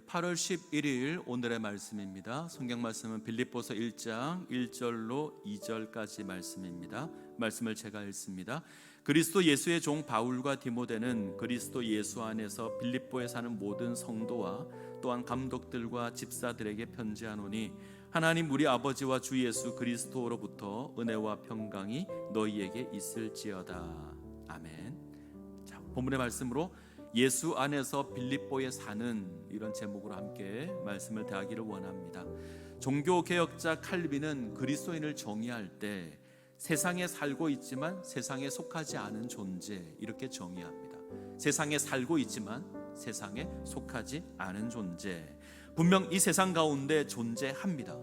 8월 11일 오늘의 말씀입니다. 성경 말씀은 빌립보서 1장 1절로 2절까지 말씀입니다. 말씀을 제가 읽습니다. 그리스도 예수의 종 바울과 디모데는 그리스도 예수 안에서 빌립보에 사는 모든 성도와 또한 감독들과 집사들에게 편지하노니 하나님 우리 아버지와 주 예수 그리스도로부터 은혜와 평강이 너희에게 있을지어다. 아멘. 자, 본문의 말씀으로 예수 안에서 빌립보에 사는, 이런 제목으로 함께 말씀을 대하기를 원합니다. 종교개혁자 칼빈은 그리스도인을 정의할 때 세상에 살고 있지만 세상에 속하지 않은 존재, 이렇게 정의합니다. 세상에 살고 있지만 세상에 속하지 않은 존재. 분명 이 세상 가운데 존재합니다.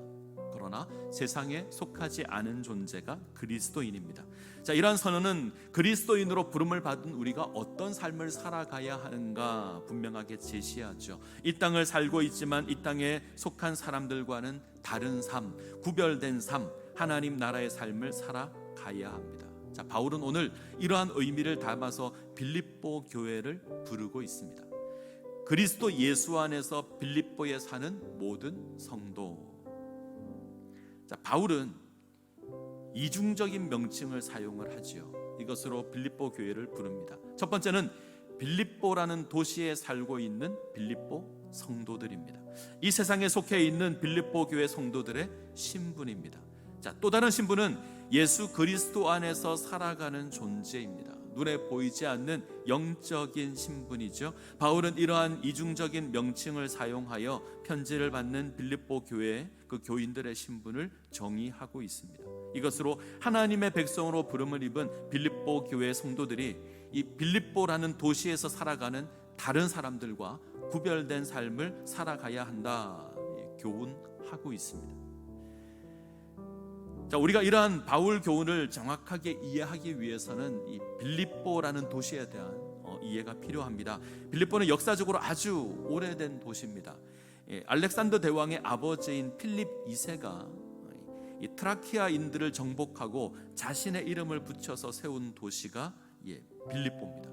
그러나 세상에 속하지 않은 존재가 그리스도인입니다. 자, 이러한 선언은 그리스도인으로 부름을 받은 우리가 어떤 삶을 살아가야 하는가 분명하게 제시하죠. 이 땅을 살고 있지만 이 땅에 속한 사람들과는 다른 삶, 구별된 삶, 하나님 나라의 삶을 살아가야 합니다. 자, 바울은 오늘 이러한 의미를 담아서 빌립보 교회를 부르고 있습니다. 그리스도 예수 안에서 빌립보에 사는 모든 성도. 자, 바울은 이중적인 명칭을 사용을 하지요. 이것으로 빌립보 교회를 부릅니다. 첫 번째는 빌립보라는 도시에 살고 있는 빌립보 성도들입니다. 이 세상에 속해 있는 빌립보 교회 성도들의 신분입니다. 자, 또 다른 신분은 예수 그리스도 안에서 살아가는 존재입니다. 눈에 보이지 않는 영적인 신분이죠. 바울은 이러한 이중적인 명칭을 사용하여 편지를 받는 빌립보 교회의 그 교인들의 신분을 정의하고 있습니다. 이것으로 하나님의 백성으로 부름을 입은 빌립보 교회 성도들이 이 빌립보라는 도시에서 살아가는 다른 사람들과 구별된 삶을 살아가야 한다, 교훈하고 있습니다. 자, 우리가 이러한 바울 교훈을 정확하게 이해하기 위해서는 이 빌립보라는 도시에 대한 이해가 필요합니다. 빌립보는 역사적으로 아주 오래된 도시입니다. 알렉산더 대왕의 아버지인 필립 2세가 이 트라키아인들을 정복하고 자신의 이름을 붙여서 세운 도시가 빌립보입니다.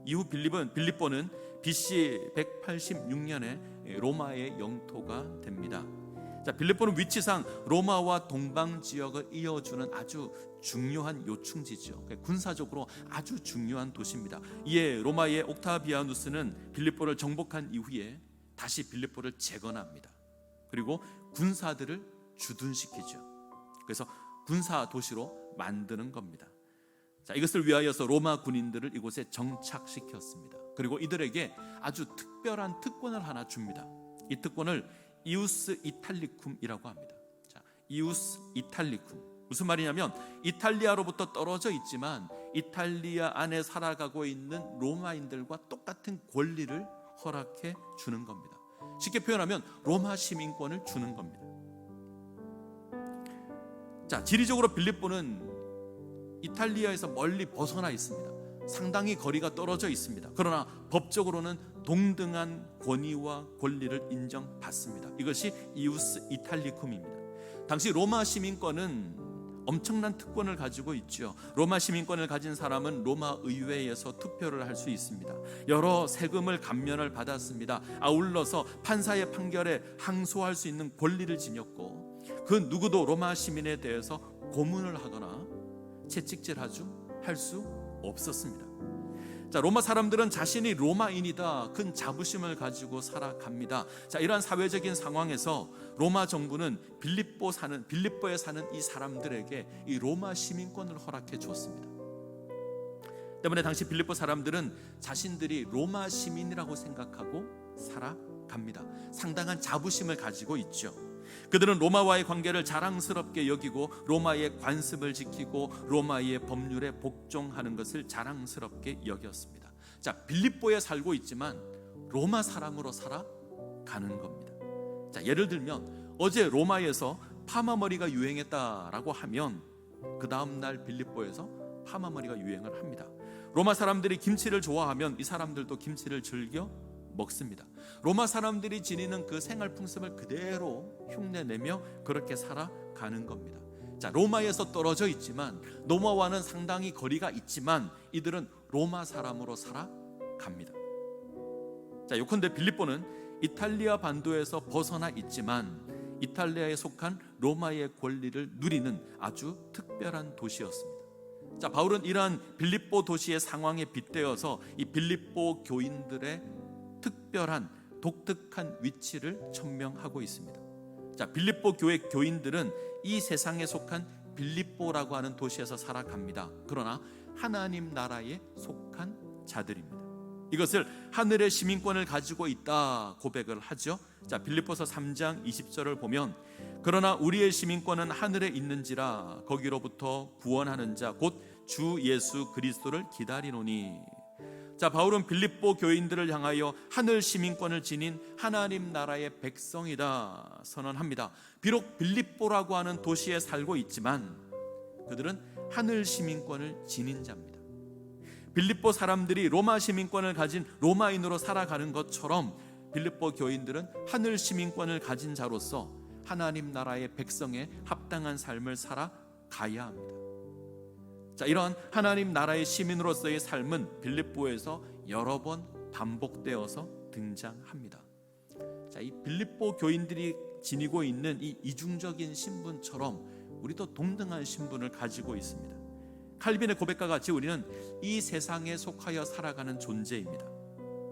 이후 빌립보는 BC 186년에 로마의 영토가 됩니다. 자, 빌립보는 위치상 로마와 동방 지역을 이어주는 아주 중요한 요충지죠. 군사적으로 아주 중요한 도시입니다. 이에 로마의 옥타비아누스는 빌립보를 정복한 이후에 다시 빌립보를 재건합니다. 그리고 군사들을 주둔시키죠. 그래서 군사 도시로 만드는 겁니다. 자, 이것을 위하여서 로마 군인들을 이곳에 정착시켰습니다. 그리고 이들에게 아주 특별한 특권을 하나 줍니다. 이 특권을 이우스 이탈리쿰이라고 합니다. 자, 이우스 이탈리쿰, 무슨 말이냐면 이탈리아로부터 떨어져 있지만 이탈리아 안에 살아가고 있는 로마인들과 똑같은 권리를 허락해 주는 겁니다. 쉽게 표현하면 로마 시민권을 주는 겁니다. 자, 지리적으로 빌립보는 이탈리아에서 멀리 벗어나 있습니다. 상당히 거리가 떨어져 있습니다. 그러나 법적으로는 동등한 권위와 권리를 인정받습니다. 이것이 이우스 이탈리쿰입니다. 당시 로마 시민권은 엄청난 특권을 가지고 있죠. 로마 시민권을 가진 사람은 로마 의회에서 투표를 할 수 있습니다. 여러 세금을 감면을 받았습니다. 아울러서 판사의 판결에 항소할 수 있는 권리를 지녔고, 그 누구도 로마 시민에 대해서 고문을 하거나 채찍질할 수 없었습니다. 자, 로마 사람들은 자신이 로마인이다 큰 자부심을 가지고 살아갑니다. 자, 이러한 사회적인 상황에서 로마 정부는 빌립보에 사는 이 사람들에게 이 로마 시민권을 허락해 주었습니다. 때문에 당시 빌립보 사람들은 자신들이 로마 시민이라고 생각하고 살아갑니다. 상당한 자부심을 가지고 있죠. 그들은 로마와의 관계를 자랑스럽게 여기고 로마의 관습을 지키고 로마의 법률에 복종하는 것을 자랑스럽게 여겼습니다. 자, 빌립보에 살고 있지만 로마 사람으로 살아가는 겁니다. 자, 예를 들면 어제 로마에서 파마머리가 유행했다라고 하면 그 다음날 빌립보에서 파마머리가 유행을 합니다. 로마 사람들이 김치를 좋아하면 이 사람들도 김치를 즐겨 먹습니다. 로마 사람들이 지니는 그 생활 풍습을 그대로 흉내내며 그렇게 살아가는 겁니다. 자, 로마에서 떨어져 있지만, 로마와는 상당히 거리가 있지만 이들은 로마 사람으로 살아갑니다. 자, 요컨대 빌립보는 이탈리아 반도에서 벗어나 있지만 이탈리아에 속한 로마의 권리를 누리는 아주 특별한 도시였습니다. 자, 바울은 이러한 빌립보 도시의 상황에 빗대어서 이 빌립보 교인들의 특별한 독특한 위치를 천명하고 있습니다. 자, 빌립보 교회 교인들은 이 세상에 속한 빌립보라고 하는 도시에서 살아갑니다. 그러나 하나님 나라에 속한 자들입니다. 이것을 하늘의 시민권을 가지고 있다 고백을 하죠. 자, 빌립보서 3장 20절을 보면 그러나 우리의 시민권은 하늘에 있는지라 거기로부터 구원하는 자 곧 주 예수 그리스도를 기다리노니. 자, 바울은 빌립보 교인들을 향하여 하늘 시민권을 지닌 하나님 나라의 백성이다 선언합니다. 비록 빌립보라고 하는 도시에 살고 있지만 그들은 하늘 시민권을 지닌 자입니다. 빌립보 사람들이 로마 시민권을 가진 로마인으로 살아가는 것처럼 빌립보 교인들은 하늘 시민권을 가진 자로서 하나님 나라의 백성에 합당한 삶을 살아가야 합니다. 자, 이러한 하나님 나라의 시민으로서의 삶은 빌립보에서 여러 번 반복되어서 등장합니다. 자, 이 빌립보 교인들이 지니고 있는 이 이중적인 신분처럼 우리도 동등한 신분을 가지고 있습니다. 칼빈의 고백과 같이 우리는 이 세상에 속하여 살아가는 존재입니다.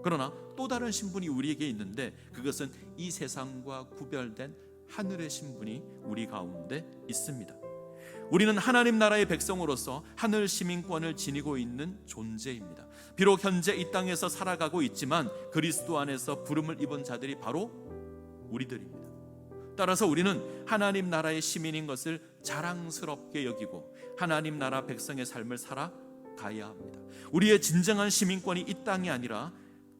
그러나 또 다른 신분이 우리에게 있는데 그것은 이 세상과 구별된 하늘의 신분이 우리 가운데 있습니다. 우리는 하나님 나라의 백성으로서 하늘 시민권을 지니고 있는 존재입니다. 비록 현재 이 땅에서 살아가고 있지만 그리스도 안에서 부름을 입은 자들이 바로 우리들입니다. 따라서 우리는 하나님 나라의 시민인 것을 자랑스럽게 여기고 하나님 나라 백성의 삶을 살아가야 합니다. 우리의 진정한 시민권이 이 땅이 아니라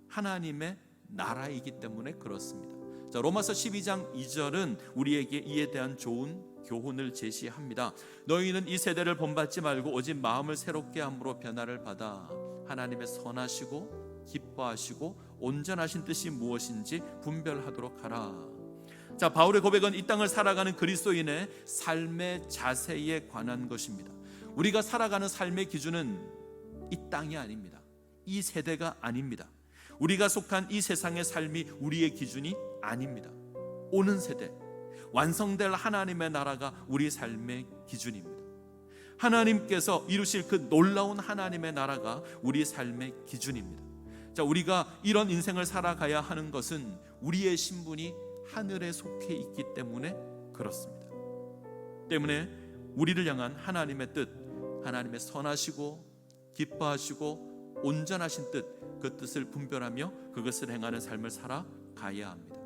하나님의 나라이기 때문에 그렇습니다. 자, 로마서 12장 2절은 우리에게 이에 대한 좋은 교훈을 제시합니다. 너희는 이 세대를 본받지 말고 오직 마음을 새롭게 함으로 변화를 받아 하나님의 선하시고 기뻐하시고 온전하신 뜻이 무엇인지 분별하도록 하라. 자, 바울의 고백은 이 땅을 살아가는 그리스도인의 삶의 자세에 관한 것입니다. 우리가 살아가는 삶의 기준은 이 땅이 아닙니다. 이 세대가 아닙니다. 우리가 속한 이 세상의 삶이 우리의 기준이 아닙니다. 오는 세대, 완성될 하나님의 나라가 우리 삶의 기준입니다. 하나님께서 이루실 그 놀라운 하나님의 나라가 우리 삶의 기준입니다. 자, 우리가 이런 인생을 살아가야 하는 것은 우리의 신분이 하늘에 속해 있기 때문에 그렇습니다. 때문에 우리를 향한 하나님의 뜻, 하나님의 선하시고 기뻐하시고 온전하신 뜻, 그 뜻을 분별하며 그것을 행하는 삶을 살아가야 합니다.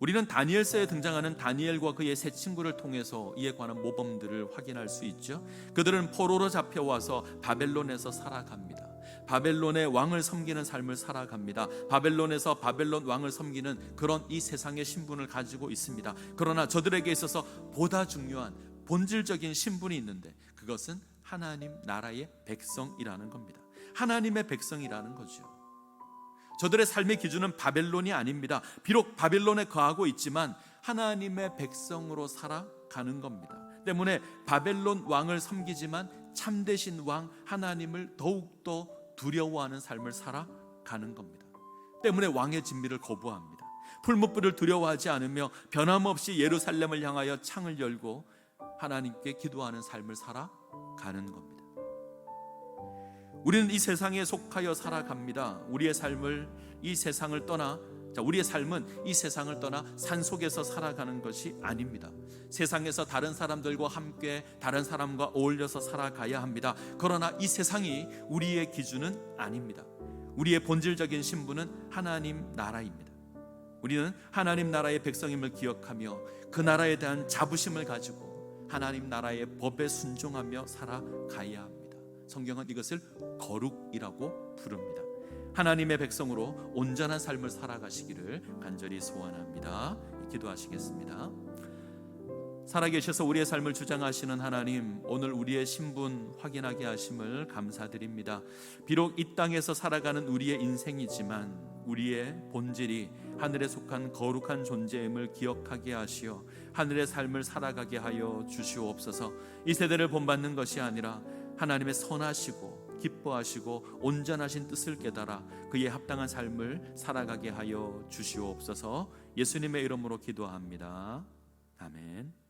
우리는 다니엘서에 등장하는 다니엘과 그의 세 친구를 통해서 이에 관한 모범들을 확인할 수 있죠. 그들은 포로로 잡혀와서 바벨론에서 살아갑니다. 바벨론의 왕을 섬기는 삶을 살아갑니다. 바벨론에서 바벨론 왕을 섬기는 그런 이 세상의 신분을 가지고 있습니다. 그러나 저들에게 있어서 보다 중요한 본질적인 신분이 있는데 그것은 하나님 나라의 백성이라는 겁니다. 하나님의 백성이라는 거죠. 저들의 삶의 기준은 바벨론이 아닙니다. 비록 바벨론에 거하고 있지만 하나님의 백성으로 살아가는 겁니다. 때문에 바벨론 왕을 섬기지만 참되신 왕 하나님을 더욱더 두려워하는 삶을 살아가는 겁니다. 때문에 왕의 진미를 거부합니다. 풀무불을 두려워하지 않으며 변함없이 예루살렘을 향하여 창을 열고 하나님께 기도하는 삶을 살아가는 겁니다. 우리는 이 세상에 속하여 살아갑니다. 우리의 삶을 이 세상을 떠나 우리의 삶은 이 세상을 떠나 산속에서 살아가는 것이 아닙니다. 세상에서 다른 사람들과 함께 다른 사람과 어울려서 살아가야 합니다. 그러나 이 세상이 우리의 기준은 아닙니다. 우리의 본질적인 신분은 하나님 나라입니다. 우리는 하나님 나라의 백성임을 기억하며 그 나라에 대한 자부심을 가지고 하나님 나라의 법에 순종하며 살아가야 합니다. 성경은 이것을 거룩이라고 부릅니다. 하나님의 백성으로 온전한 삶을 살아가시기를 간절히 소원합니다. 기도하시겠습니다. 살아계셔서 우리의 삶을 주장하시는 하나님, 오늘 우리의 신분 확인하게 하심을 감사드립니다. 비록 이 땅에서 살아가는 우리의 인생이지만 우리의 본질이 하늘에 속한 거룩한 존재임을 기억하게 하시어 하늘의 삶을 살아가게 하여 주시옵소서. 이 세대를 본받는 것이 아니라 하나님의 선하시고 기뻐하시고 온전하신 뜻을 깨달아 그에 합당한 삶을 살아가게 하여 주시옵소서. 예수님의 이름으로 기도합니다. 아멘.